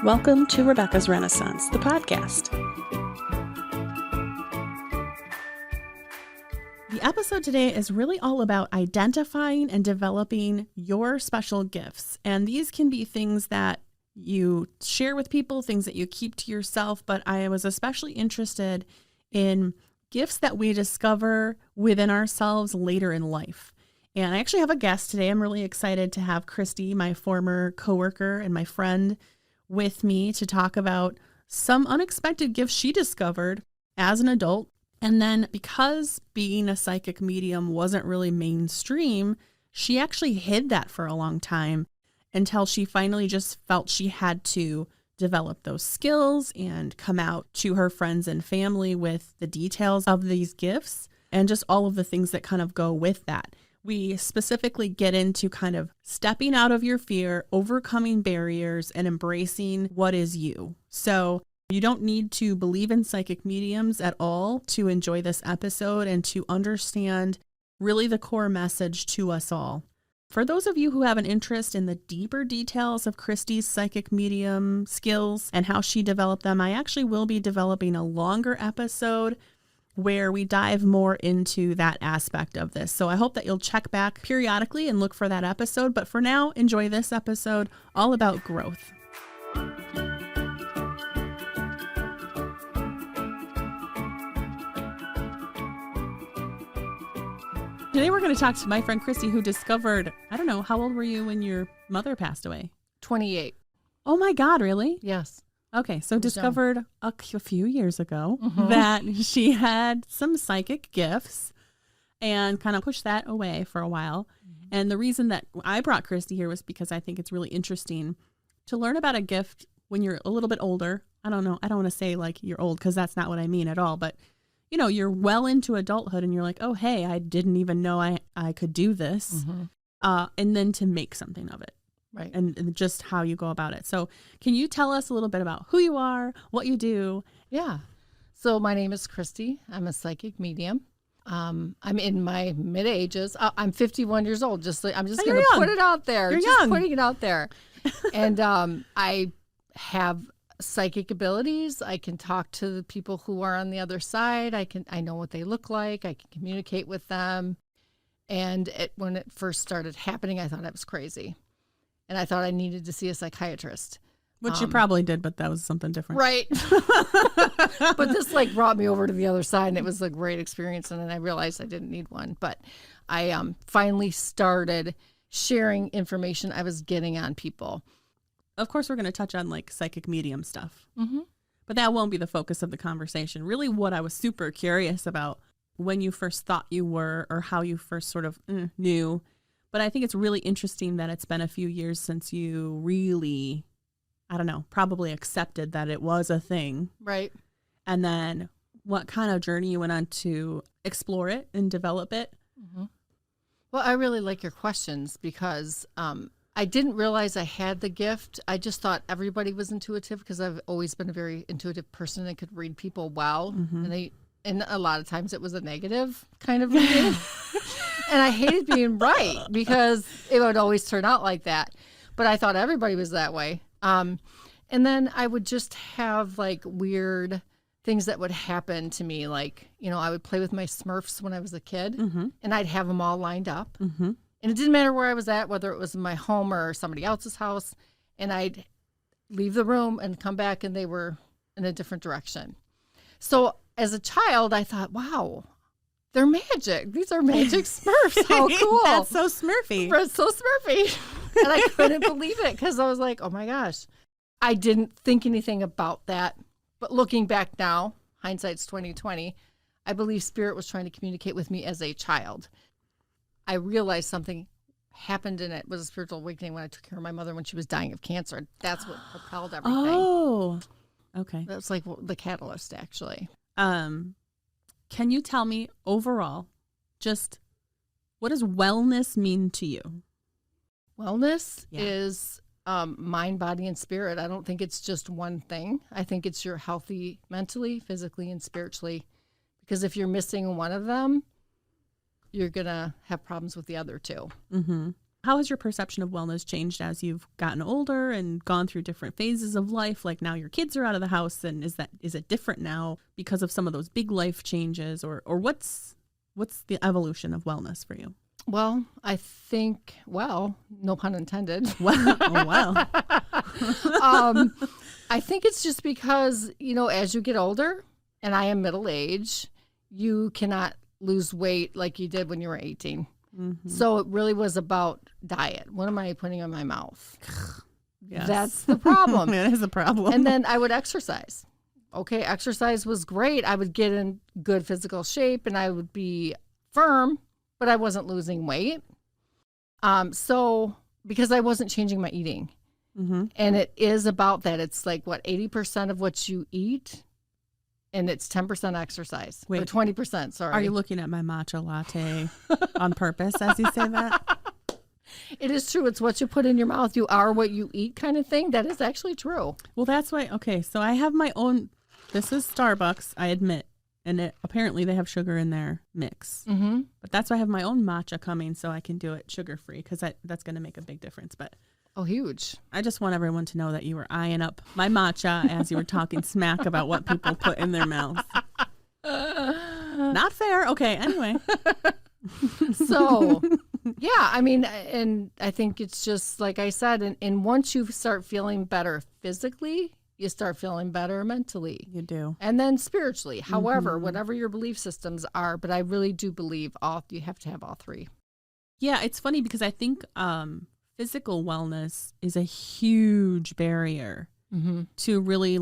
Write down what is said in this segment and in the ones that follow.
Welcome to Rebecca's Renaissance, the podcast. The episode today is really all about identifying and developing your special gifts. And these can be things that you share with people, things that you keep to yourself. But I was especially interested in gifts that we discover within ourselves later in life. And I actually have a guest today. I'm really excited to have Kristi, my former coworker and my friend, with me to talk about some unexpected gifts she discovered as an adult. And then because being a psychic medium wasn't really mainstream, she actually hid that for a long time until she finally just felt she had to develop those skills and come out to her friends and family with the details of these gifts and just all of the things that kind of go with that. We specifically get into kind of stepping out of your fear, overcoming barriers, and embracing what is you. So you don't need to believe in psychic mediums at all to enjoy this episode and to understand really the core message to us all. For those of you who have an interest in the deeper details of Kristi's psychic medium skills and how she developed them, I actually will be developing a longer episode where we dive more into that aspect of this. So I hope that you'll check back periodically and look for that episode. But for now, enjoy this episode all about growth. Today we're going to talk to my friend Kristi, who discovered, I don't know, how old were you when your mother passed away? 28. Oh my God, really? Yes. Okay, so discovered a few years ago that she had some psychic gifts and kind of pushed that away for a while. And the reason that I brought Kristi here was because I think it's really interesting to learn about a gift when you're a little bit older. I don't know. I don't want to say like you're old because that's not what I mean at all. But, you know, you're well into adulthood and you're like, oh, hey, I didn't even know I could do this. And then to make something of it. Right. And just how you go about it. So can you tell us a little bit about who you are, what you do? Yeah. So my name is Kristi. I'm a psychic medium. I'm in my mid ages. I'm 51 years old. I'm just going to put it out there. You're just young. Putting it out there. And I have psychic abilities. I can talk to the people who are on the other side. I know what they look like. I can communicate with them. And when it first started happening, I thought I was crazy. And I thought I needed to see a psychiatrist. Which you probably did, but that was something different. Right. But this brought me over to the other side, and it was a great experience. And then I realized I didn't need one. But I finally started sharing information I was getting on people. Of course, we're going to touch on psychic medium stuff. But that won't be the focus of the conversation. Really what I was super curious about when you first thought you were or how you first sort of knew. But I think it's really interesting that it's been a few years since you really, I don't know, probably accepted that it was a thing. Right. And then what kind of journey you went on to explore it and develop it. Well, I really like your questions because I didn't realize I had the gift. I just thought everybody was intuitive because I've always been a very intuitive person and could read people well. And a lot of times it was a negative kind of reading. And I hated being right because it would always turn out like that. But I thought everybody was that way. And then I would just have weird things that would happen to me. I would play with my Smurfs when I was a kid and I'd have them all lined up. And it didn't matter where I was at, whether it was in my home or somebody else's house. And I'd leave the room and come back and they were in a different direction. So as a child, I thought, wow. They're magic. These are magic Smurfs. How cool. That's so Smurfy. It's so Smurfy. And I couldn't believe it because I was like, oh my gosh. I didn't think anything about that. But looking back now, hindsight's 2020, I believe Spirit was trying to communicate with me as a child. I realized something happened and it was a spiritual awakening when I took care of my mother when she was dying of cancer. That's what propelled everything. Oh, okay. That was the catalyst, actually. Can you tell me overall, just what does wellness mean to you? Wellness is mind, body, and spirit. I don't think it's just one thing. I think it's you're healthy mentally, physically, and spiritually. Because if you're missing one of them, you're going to have problems with the other two. How has your perception of wellness changed as you've gotten older and gone through different phases of life? Like now your kids are out of the house, and is it different now because of some of those big life changes, or what's the evolution of wellness for you? Well, I think, no pun intended. Wow. Oh, wow. I think it's just because, as you get older, and I am middle age, you cannot lose weight like you did when you were 18. Mm-hmm. So it really was about diet. What am I putting in my mouth? Yes. That's the problem. It is a problem. And then I would exercise. Okay, exercise was great. I would get in good physical shape and I would be firm, but I wasn't losing weight. So because I wasn't changing my eating. Mm-hmm. And it is about that. It's like 80% of what you eat, and it's 10% exercise. Wait, or 20%, sorry. Are you looking at my matcha latte on purpose as you say that? It is true. It's what you put in your mouth. You are what you eat kind of thing. That is actually true. Well, that's why. Okay, so I have my own. This is Starbucks, I admit. And apparently they have sugar in their mix. Mm-hmm. But that's why I have my own matcha coming so I can do it sugar-free because that's going to make a big difference. But huge. I just want everyone to know that you were eyeing up my matcha as you were talking smack about what people put in their mouths. Not fair. Okay, anyway. So, yeah, I mean, and I think it's just like I said, and once you start feeling better physically, you start feeling better mentally. You do. And then spiritually, however, whatever your belief systems are. But I really do believe you have to have all three. Yeah, it's funny because I think physical wellness is a huge barrier to really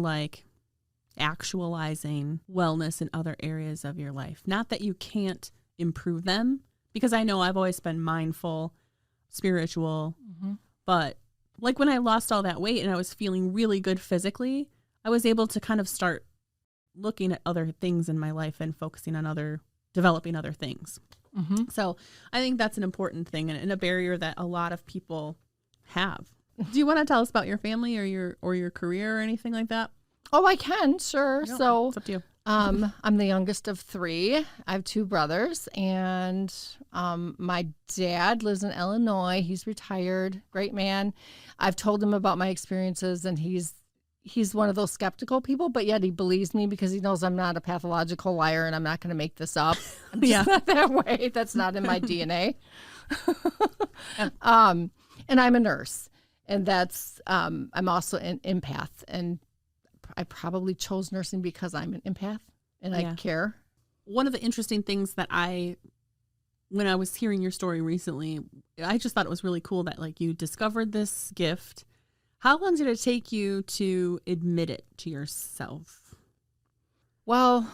actualizing wellness in other areas of your life. Not that you can't improve them, because I know I've always been mindful, spiritual, but like when I lost all that weight and I was feeling really good physically, I was able to kind of start looking at other things in my life and focusing on developing other things. Mm-hmm. So I think that's an important thing and a barrier that a lot of people have. Do you want to tell us about your family or your career or anything like that? Oh, I can, sure. No, so it's up to you. I'm the youngest of three. I have two brothers, and my dad lives in Illinois. He's retired, great man. I've told him about my experiences, and he's one of those skeptical people, but yet he believes me because he knows I'm not a pathological liar and I'm not going to make this up. I'm just not that way. That's not in my DNA. And I'm a nurse, and that's I'm also an empath, and I probably chose nursing because I'm an empath and I care. One of the interesting things that when I was hearing your story recently, I just thought it was really cool that you discovered this gift. How long did it take you to admit it to yourself? Well,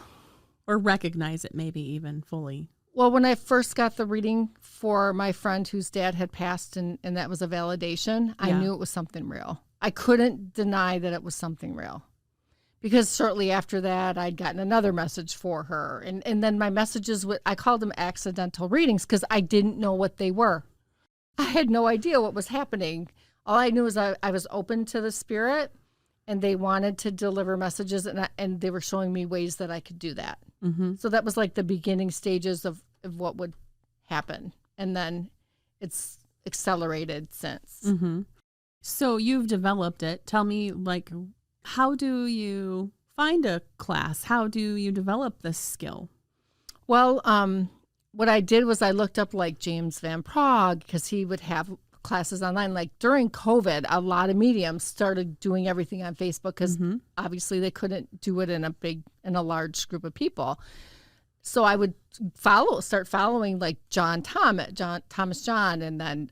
or recognize it maybe even fully? Well, when I first got the reading for my friend whose dad had passed and that was a validation, I knew it was something real. I couldn't deny that it was something real. Because shortly after that, I'd gotten another message for her. And then my messages, I called them accidental readings because I didn't know what they were. I had no idea what was happening. All I knew was I was open to the spirit, and they wanted to deliver messages, and they were showing me ways that I could do that. Mm-hmm. So that was like the beginning stages of what would happen. And then it's accelerated since. Mm-hmm. So you've developed it. Tell me, how do you find a class? How do you develop this skill? Well, what I did was I looked up James Van Praagh because he would have classes online. During COVID, a lot of mediums started doing everything on Facebook because obviously they couldn't do it in a large group of people. So I would start following Thomas John, and then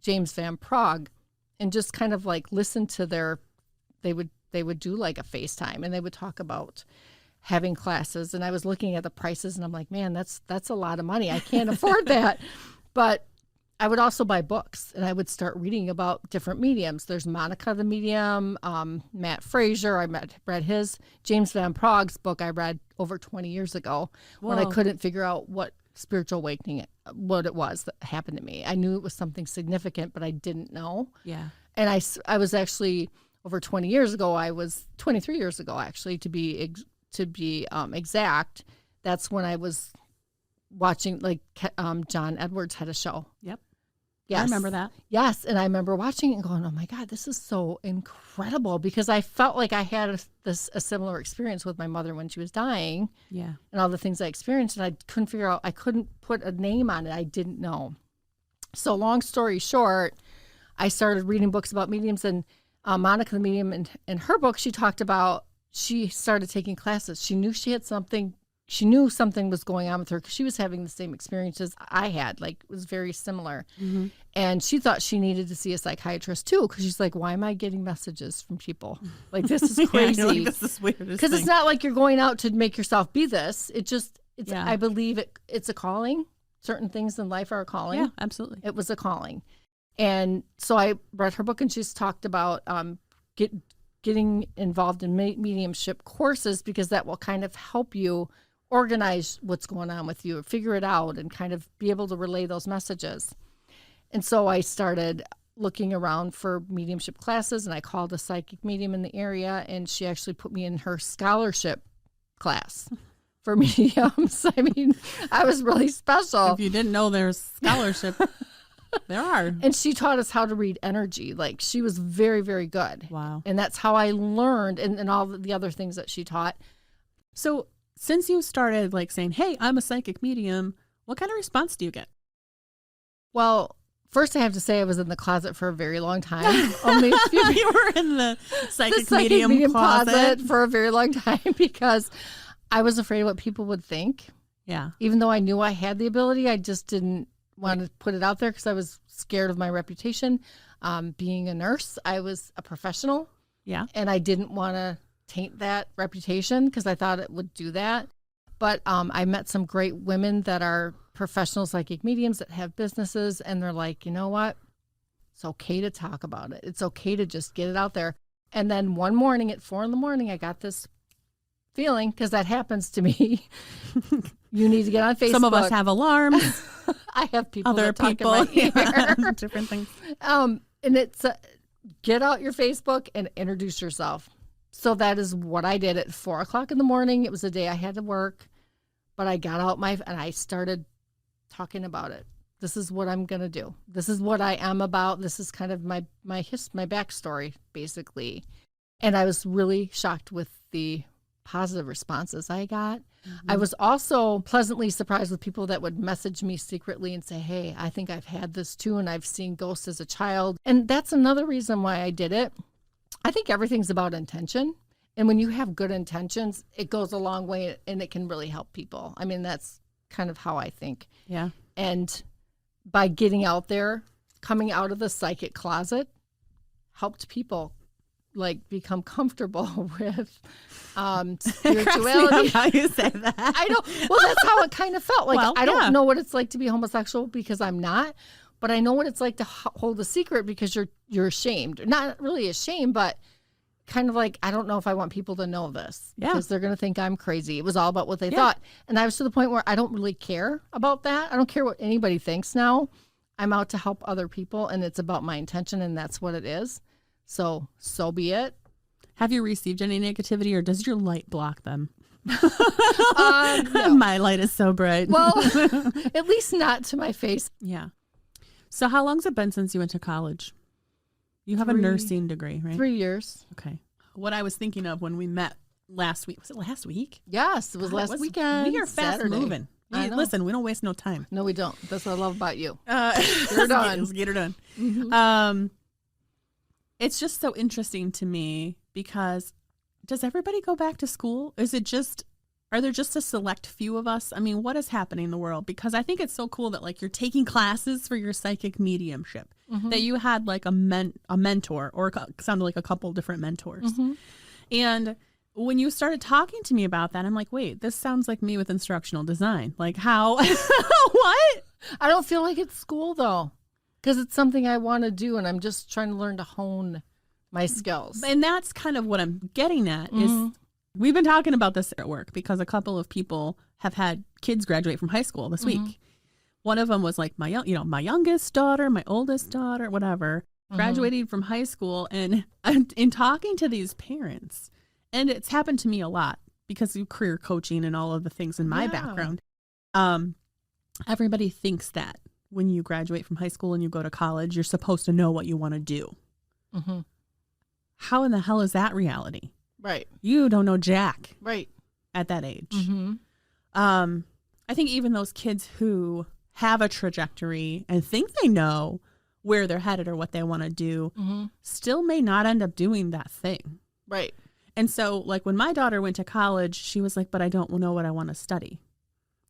James Van Praagh, and just kind of listen to they would do a FaceTime, and they would talk about having classes. And I was looking at the prices, and I'm like, man, that's a lot of money. I can't afford that. But I would also buy books, and I would start reading about different mediums. There's Monica the Medium, Matt Frazier. I read his. James Van Praagh's book I read over 20 years ago. Whoa. When I couldn't figure out what spiritual awakening, what it was that happened to me. I knew it was something significant, but I didn't know. Yeah. And I was actually, over 20 years ago, I was 23 years ago, actually, to be exact. That's when I was watching, John Edwards had a show. Yep. Yes. I remember that. Yes. And I remember watching it and going, oh my God, this is so incredible, because I felt like I had a similar experience with my mother when she was dying. Yeah. And all the things I experienced. And I couldn't figure out, I couldn't put a name on it. I didn't know. So long story short, I started reading books about mediums, and Monica the medium, in her book, she talked about, she started taking classes. She knew she had something. She knew something was going on with her because she was having the same experiences I had. Like, it was very similar. Mm-hmm. And she thought she needed to see a psychiatrist too, because she's like, why am I getting messages from people? Like, this is crazy. Like, this is weird. Because it's not like you're going out to make yourself be this. Yeah. I believe it's a calling. Certain things in life are a calling. Yeah, absolutely. It was a calling. And so I read her book, and she's talked about getting involved in mediumship courses, because that will kind of help you organize what's going on with you, figure it out, and kind of be able to relay those messages. And so I started looking around for mediumship classes, and I called a psychic medium in the area, and she actually put me in her scholarship class for mediums. I mean, I was really special. If you didn't know there's scholarship, there are. And she taught us how to read energy. Like, she was very, very good. Wow. And that's how I learned, and all the other things that she taught. So since you started like saying, hey, I'm a psychic medium, what kind of response do you get? Well, first I have to say I was in the closet for a very long time. Only a few You were in the psychic medium closet for a very long time, because I was afraid of what people would think. Yeah. Even though I knew I had the ability, I just didn't want to put it out there because I was scared of my reputation. Being a nurse, I was a professional. Yeah. And I didn't want to taint that reputation because I thought it would do that. But I met some great women that are professional psychic mediums that have businesses, and they're like, you know what? It's okay to talk about it. It's okay to just get it out there. And then one morning at 4 a.m, I got this feeling, because that happens to me. You need to get on Facebook. Some of us have alarms. I have people Other that talk people, in my ear. Different things. And it's get out your Facebook and introduce yourself. So that is what I did at 4 o'clock in the morning. It was a day I had to work, but I got out and I started talking about it. This is what I'm going to do. This is what I am about. This is kind of my backstory, basically. And I was really shocked with the positive responses I got. Mm-hmm. I was also pleasantly surprised with people that would message me secretly and say, hey, I think I've had this too, and I've seen ghosts as a child. And that's another reason why I did it. I think everything's about intention. And when you have good intentions, it goes a long way, and it can really help people. I mean, that's kind of how I think. Yeah. And by getting out there, coming out of the psychic closet, helped people like become comfortable with spirituality. How you say that? I know. Well, that's how it kind of felt. Like, Well, I don't yeah. know what it's like to be homosexual because I'm not, but I know what it's like to hold a secret because you're ashamed. Not really ashamed, but kind of like, I don't know if I want people to know this because they're going to think I'm crazy. It was all about what they thought. And I was to the point where I don't really care about that. I don't care what anybody thinks now. I'm out to help other people, and it's about my intention, and that's what it is. So be it. Have you received any negativity, or does your light block them? No. My light is so bright. Well, at least not to my face. Yeah. So how long's it been since you went to college? You have a nursing degree, right? 3 years. Okay. What I was thinking of when we met last week, was it last week? Yes, it was last weekend. We are fast Saturday. moving. Listen, we don't waste no time. No, we don't. That's what I love about you. Get her done. Let's get her done. Mm-hmm. It's just so interesting to me because does everybody go back to school? Are there just a select few of us? I mean, what is happening in the world? Because I think it's so cool that like you're taking classes for your psychic mediumship, that you had like a mentor, or sounded like a couple different mentors. Mm-hmm. And when you started talking to me about that, I'm like, wait, this sounds like me with instructional design. Like how, what? I don't feel like it's school though, because it's something I want to do, and I'm just trying to learn to hone my skills. And that's kind of what I'm getting at is we've been talking about this at work because a couple of people have had kids graduate from high school this week. One of them was like my youngest daughter, my oldest daughter, whatever, graduating from high school. And in talking to these parents, and it's happened to me a lot because of career coaching and all of the things in my background, everybody thinks that when you graduate from high school and you go to college, you're supposed to know what you want to do. Mm-hmm. How in the hell is that reality? Right. You don't know jack. Right. At that age. Mm-hmm. I think even those kids who have a trajectory and think they know where they're headed or what they want to do still may not end up doing that thing. Right. And so, like, when my daughter went to college, she was like, but I don't know what I want to study.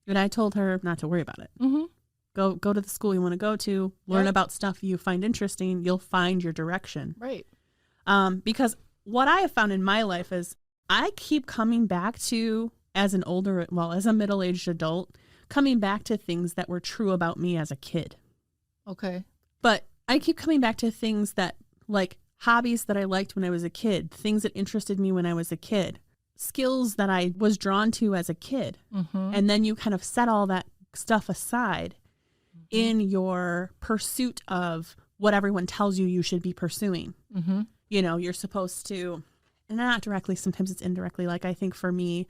And I told her not to worry about it. Mm-hmm. Go to the school you want to go to, learn about stuff you find interesting. You'll find your direction. Right. Because what I have found in my life is I keep coming back to, as a middle-aged adult, coming back to things that were true about me as a kid. Okay. But I keep coming back to things that, like, hobbies that I liked when I was a kid, things that interested me when I was a kid, skills that I was drawn to as a kid. Mm-hmm. And then you kind of set all that stuff aside in your pursuit of what everyone tells you should be pursuing. Mm-hmm. You know, you're supposed to, and not directly, sometimes it's indirectly. Like, I think for me,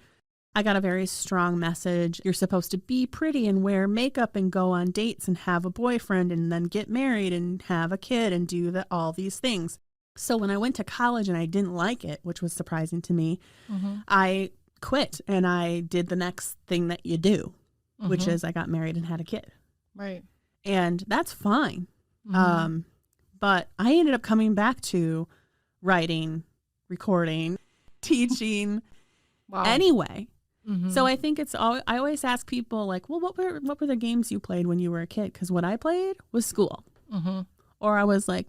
I got a very strong message. You're supposed to be pretty and wear makeup and go on dates and have a boyfriend and then get married and have a kid and do all these things. So when I went to college and I didn't like it, which was surprising to me, I quit and I did the next thing that you do, which is I got married and had a kid. Right. And that's fine. But I ended up coming back to writing, recording, teaching anyway. So I think I always ask people, like, well, what were the games you played when you were a kid? Because what I played was school. Or I was, like,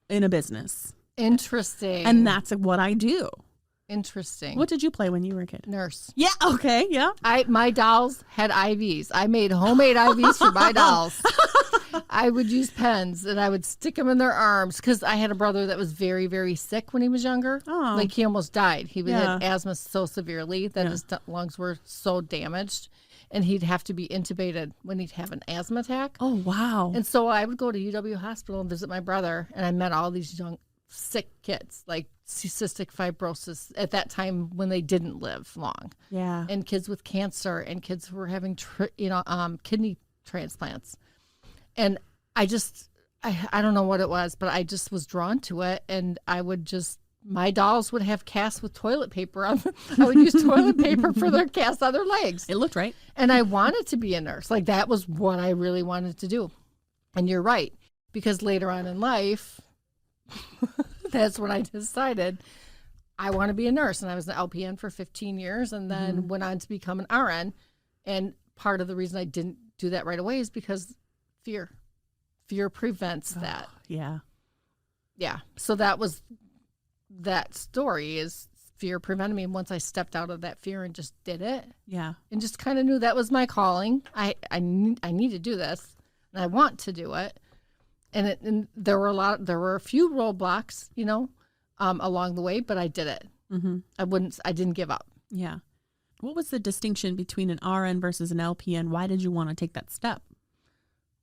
in a business. Interesting. And that's what I do. Interesting. What did you play when you were a kid? Nurse. Yeah. Okay. Yeah. My dolls had IVs. I made homemade IVs for my dolls. I would use pens and I would stick them in their arms because I had a brother that was very, very sick when he was younger. Oh. Like, he almost died. He had asthma so severely that his lungs were so damaged, and he'd have to be intubated when he'd have an asthma attack. Oh, wow. And so I would go to UW Hospital and visit my brother, and I met all these young, sick kids, like cystic fibrosis at that time when they didn't live long. Yeah. And kids with cancer and kids who were having, kidney transplants. And I don't know what it was, but I just was drawn to it. And my dolls would have casts with toilet paper on them. I would use toilet paper for their casts on their legs. It looked right. And I wanted to be a nurse. Like, that was what I really wanted to do. And you're right, because later on in life, that's when I decided I want to be a nurse. And I was an LPN for 15 years and then went on to become an RN. And part of the reason I didn't do that right away is because fear. Fear prevents that. Yeah. Yeah. So that story is fear prevented me. And once I stepped out of that fear and just did it. Yeah. And just kind of knew that was my calling. I need to do this and I want to do it. And there were a few roadblocks, along the way, but I did it. I didn't give up. Yeah. What was the distinction between an RN versus an LPN? Why did you want to take that step?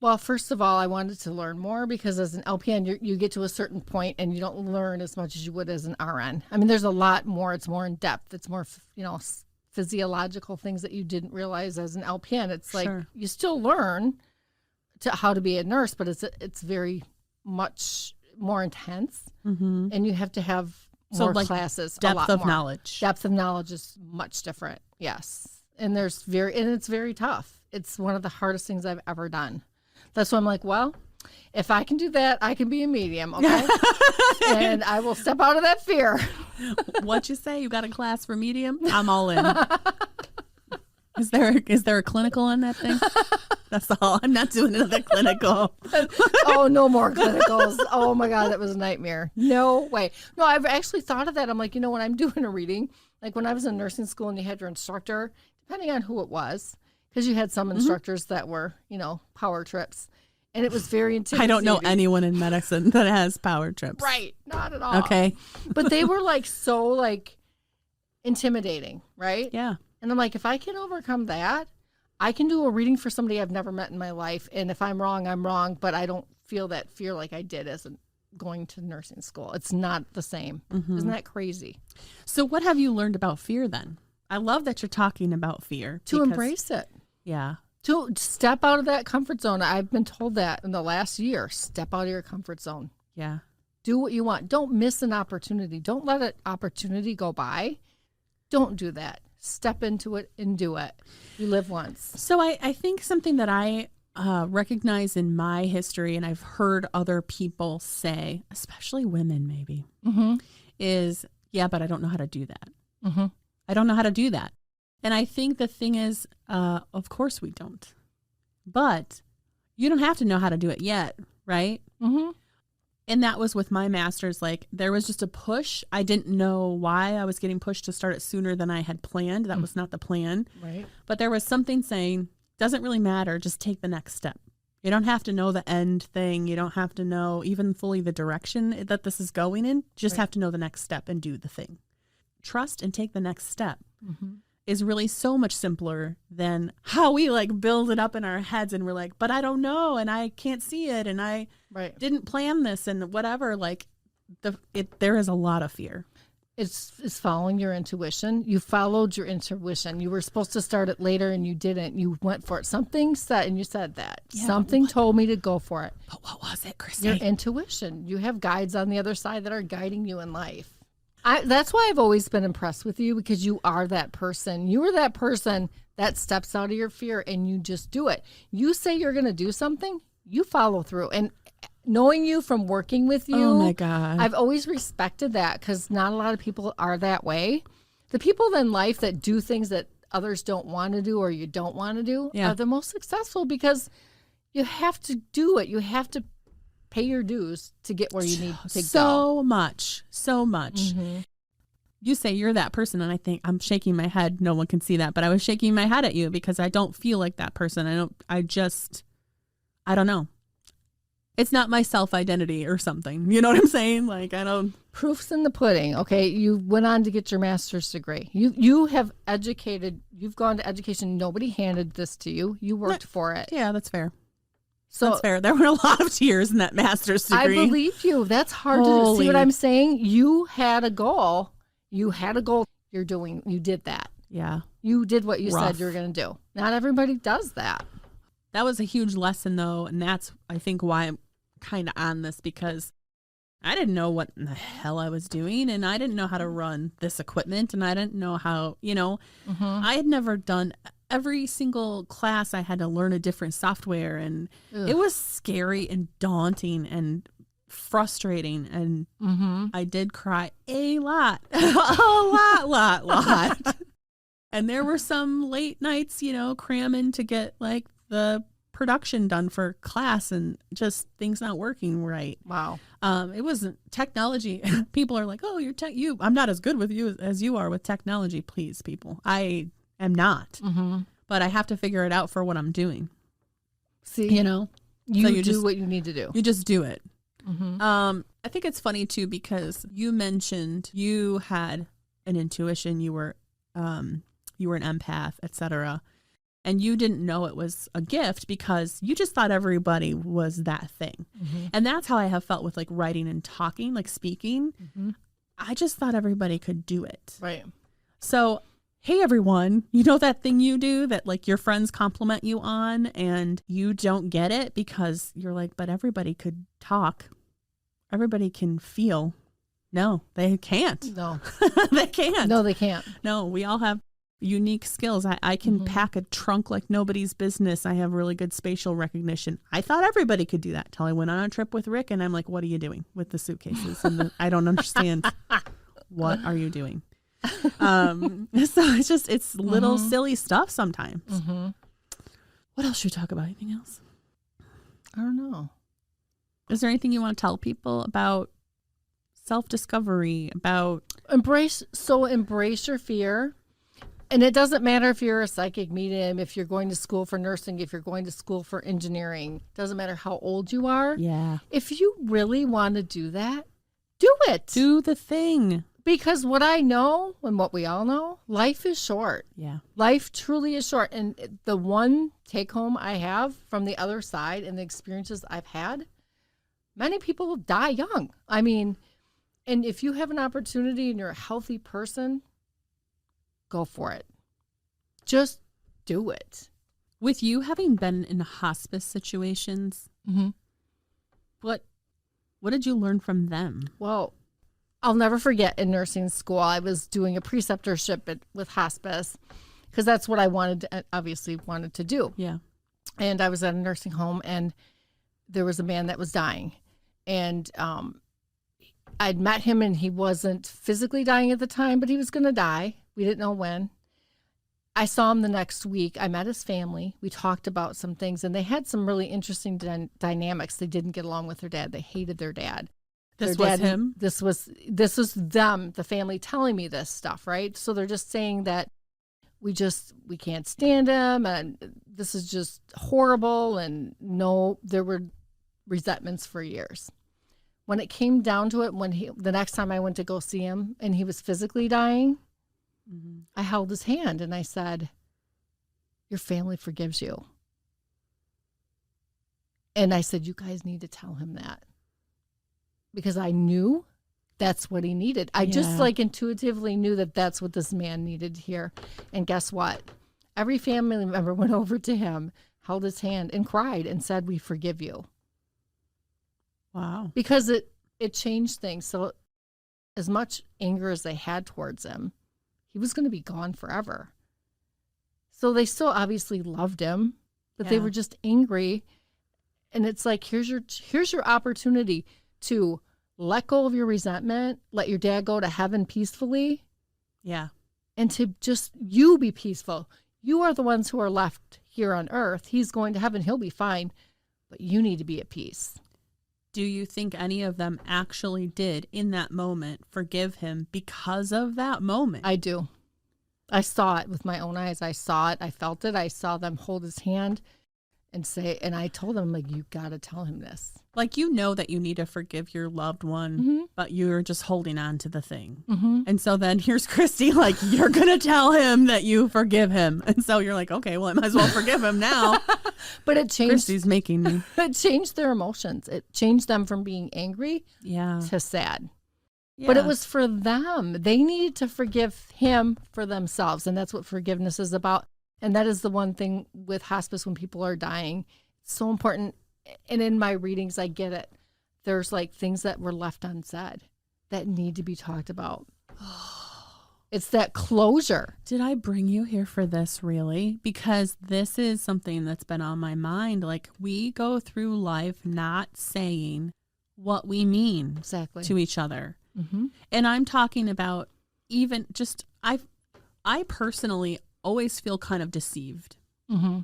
Well, first of all, I wanted to learn more because as an LPN, you get to a certain point and you don't learn as much as you would as an RN. I mean, there's a lot more. It's more in depth. It's more, physiological things that you didn't realize as an LPN. It's like you still learn how to be a nurse, but it's very much more intense, and you have to have more classes. Depth of knowledge. Depth of knowledge is much different. Yes, and it's very tough. It's one of the hardest things I've ever done. That's why I'm like, well, if I can do that, I can be a medium, okay? And I will step out of that fear. What'd you say? You got a class for medium? I'm all in. Is there a clinical on that thing? That's all. I'm not doing another clinical. Oh, no more clinicals. Oh my God, that was a nightmare. No way. No, I've actually thought of that. I'm like, when I'm doing a reading, like when I was in nursing school and you had your instructor, depending on who it was, because you had some instructors that were, power trips. And it was very intimidating. I don't know anyone in medicine that has power trips. Right. Not at all. Okay. But they were so intimidating, right? Yeah. And I'm like, if I can overcome that, I can do a reading for somebody I've never met in my life. And if I'm wrong, I'm wrong. But I don't feel that fear like I did as going to nursing school. It's not the same. Isn't that crazy? So what have you learned about fear then? I love that you're talking about fear. To embrace it. Yeah. To step out of that comfort zone. I've been told that in the last year. Step out of your comfort zone. Yeah. Do what you want. Don't miss an opportunity. Don't let an opportunity go by. Don't do that. Step into it and do it. You live once. So I think something that I recognize in my history, and I've heard other people say, especially women maybe, is, yeah, but I don't know how to do that. I don't know how to do that. And I think the thing is, of course we don't. But you don't have to know how to do it yet, right? And that was with my master's. Like, there was just a push. I didn't know why I was getting pushed to start it sooner than I had planned. That was not the plan. Right. But there was something saying, doesn't really matter. Just take the next step. You don't have to know the end thing. You don't have to know even fully the direction that this is going in. You just have to know the next step and do the thing. Trust and take the next step is really so much simpler than how we like build it up in our heads and we're like, but I don't know and I can't see it and I didn't plan this and whatever. Like there is a lot of fear. It's following your intuition. You followed your intuition. You were supposed to start it later and you didn't. You went for it. Something said, and you said that. Yeah, something told me to go for it. But what was it, Kristi? Your intuition. You have guides on the other side that are guiding you in life. That's why I've always been impressed with you, because you are that person. You are that person that steps out of your fear and you just do it. You say you're going to do something, you follow through. And knowing you from working with you, oh my God, I've always respected that, because not a lot of people are that way. The people in life that do things that others don't want to do or you don't want to do are the most successful, because you have to do it. You have to pay your dues to get where you need to go. So much. You say you're that person, and I think I'm shaking my head. No one can see that, but I was shaking my head at you because I don't feel like that person. I don't know. It's not my self-identity or something. You know what I'm saying? Like, I don't. Proof's in the pudding. Okay. You went on to get your master's degree. You have educated, you've gone to education. Nobody handed this to you. You worked for it. Yeah, that's fair. So that's fair. There were a lot of tears in that master's degree. I believe you. That's hard to do. See what I'm saying? You had a goal. You did that. Yeah. You did what you said you were going to do. Not everybody does that. That was a huge lesson, though. And that's, I think, why I'm kind of on this, because I didn't know what in the hell I was doing. And I didn't know how to run this equipment. And I didn't know how, I had never done every single class. I had to learn a different software. And it was scary and daunting and frustrating. And I did cry a lot. a lot. And there were some late nights, cramming to get like the production done for class and just things not working right. Wow. It wasn't technology. People are like, oh, I'm not as good with you as you are with technology. Please, people. I am not, but I have to figure it out for what I'm doing. See, you do just, what you need to do. You just do it. I think it's funny too, because you mentioned you had an intuition, you were an empath, etc. And you didn't know it was a gift because you just thought everybody was that thing. And that's how I have felt with like writing and talking, like speaking. I just thought everybody could do it. Right. So, hey, everyone, you know that thing you do that like your friends compliment you on and you don't get it because you're like, but everybody could talk. Everybody can feel. No, they can't. No, they can't. No, they can't. No, we all have unique skills. I can pack a trunk like nobody's business. I have really good spatial recognition. I thought everybody could do that till I went on a trip with Rick and I'm like, what are you doing with the suitcases? And I don't understand. What are you doing? So it's little silly stuff sometimes. What else should we talk about? Anything else? I don't know. Is there anything you want to tell people about self-discovery, about embrace your fear? And it doesn't matter if you're a psychic medium, if you're going to school for nursing, if you're going to school for engineering. Doesn't matter how old you are. Yeah. If you really want to do that, do it. Do the thing. Because what I know and what we all know, life is short. Yeah. Life truly is short. And the one take home I have from the other side and the experiences I've had, many people die young. I mean, and if you have an opportunity and you're a healthy person, go for it. Just do it. With you having been in hospice situations, Mm-hmm. what did you learn from them? Well, I'll never forget in nursing school, I was doing a preceptorship with hospice because that's what I obviously wanted to do. Yeah. And I was at a nursing home and there was a man that was dying. And I'd met him and he wasn't physically dying at the time, but he was going to die. We didn't know when. I saw him the next week. I met his family. We talked about some things and they had some really interesting dynamics. They didn't get along with their dad. They hated their dad. This was him? This was them, the family telling me this stuff, right? So they're just saying that we can't stand him and this is just horrible. And no, there were resentments for years. When it came down to it, the next time I went to go see him and he was physically dying, Mm-hmm. I held his hand and I said, your family forgives you. And I said, you guys need to tell him that. Because I knew that's what he needed. I just intuitively knew that that's what this man needed to hear. And guess what? Every family member went over to him, held his hand and cried and said, we forgive you. Wow. Because it changed things. So as much anger as they had towards him, he was going to be gone forever. So they still obviously loved him, but they were just angry. And it's like, here's your opportunity to let go of your resentment, let your dad go to heaven peacefully. Yeah. And to just you be peaceful. You are the ones who are left here on earth. He's going to heaven. He'll be fine. But you need to be at peace. Do you think any of them actually did in that moment forgive him because of that moment? I do. I saw it with my own eyes. I saw it. I felt it. I saw them hold his hand and say, and I told them, like, you got to tell him this. Like, you know that you need to forgive your loved one, Mm-hmm. but you're just holding on to the thing. Mm-hmm. And so then here's Kristi, like, you're going to tell him that you forgive him. And so you're like, okay, well, I might as well forgive him now. But it changed. Kristi's making me. It changed their emotions. It changed them from being angry to sad. Yeah. But it was for them. They needed to forgive him for themselves. And that's what forgiveness is about. And that is the one thing with hospice when people are dying. It's so important. And in my readings, I get it. There's like things that were left unsaid that need to be talked about. It's that closure. Did I bring you here for this, really? Because this is something that's been on my mind. Like, we go through life not saying what we mean Exactly. to each other. Mm-hmm. And I'm talking about even just, I personally always feel kind of deceived. Mm-hmm.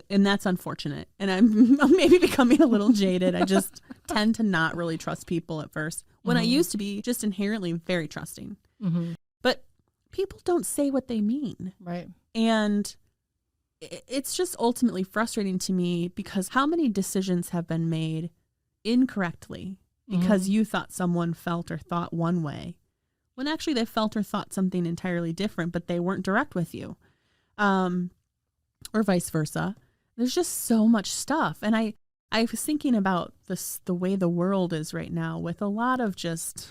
And that's unfortunate. And I'm maybe becoming a little jaded. I just tend to not really trust people at first when I used to be just inherently very trusting. Mm-hmm. But people don't say what they mean. Right. And it's just ultimately frustrating to me because how many decisions have been made incorrectly because you thought someone felt or thought one way when actually they felt or thought something entirely different, but they weren't direct with you. Or vice versa. There's just so much stuff. And I was thinking about the way the world is right now with a lot of just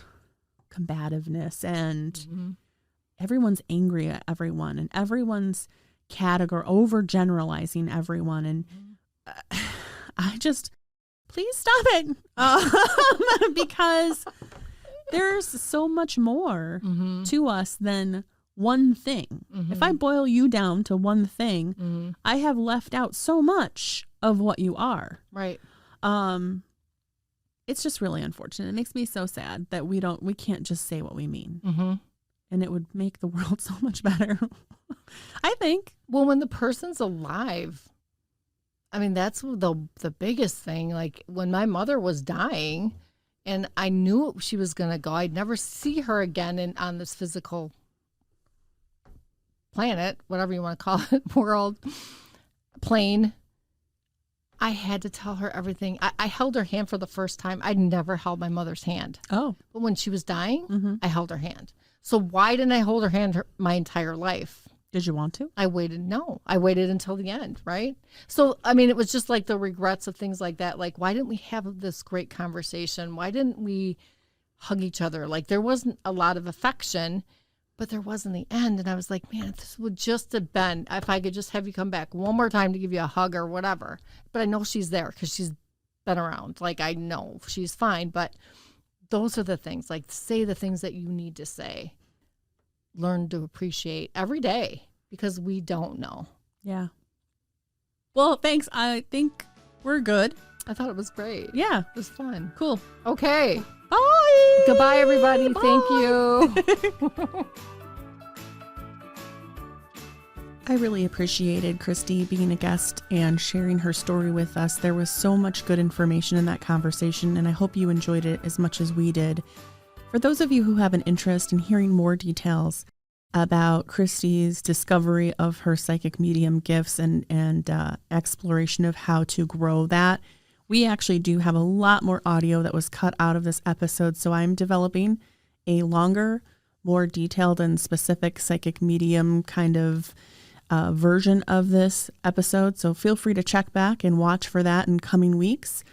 combativeness and everyone's angry at everyone and everyone's overgeneralizing everyone. And I just, please stop it. Because there's so much more to us than one thing. If I boil you down to one thing, I have left out so much of what you are. Right. It's just really unfortunate. It makes me so sad that we can't just say what we mean. And it would make the world so much better. I think. Well, when the person's alive, I mean, that's the biggest thing. Like when my mother was dying and I knew she was going to go, I'd never see her again on this physical planet, whatever you want to call it, world, plane. I had to tell her everything. I held her hand for the first time. I'd never held my mother's hand. Oh. But when she was dying, I held her hand. So why didn't I hold her hand my entire life? Did you want to? I waited. No, I waited until the end, right? So, I mean, it was just like the regrets of things like that. Like, why didn't we have this great conversation? Why didn't we hug each other? Like, there wasn't a lot of affection, But there wasn't the end. And I was like, man, this would just have been if I could just have you come back one more time to give you a hug or whatever. But I know she's there because she's been around. Like, I know she's fine. But those are the things, like, say the things that you need to say. Learn to appreciate every day because we don't know. Yeah. Well, thanks. I think we're good. I thought it was great. Yeah. It was fun. Cool. Okay. Bye. Goodbye, everybody. Bye. Thank you. I really appreciated Kristi being a guest and sharing her story with us. There was so much good information in that conversation, and I hope you enjoyed it as much as we did. For those of you who have an interest in hearing more details about Kristi's discovery of her psychic medium gifts and exploration of how to grow that, we actually do have a lot more audio that was cut out of this episode, so I'm developing a longer, more detailed and specific psychic medium kind of version of this episode. So feel free to check back and watch for that in coming weeks.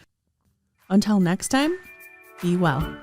Until next time, be well.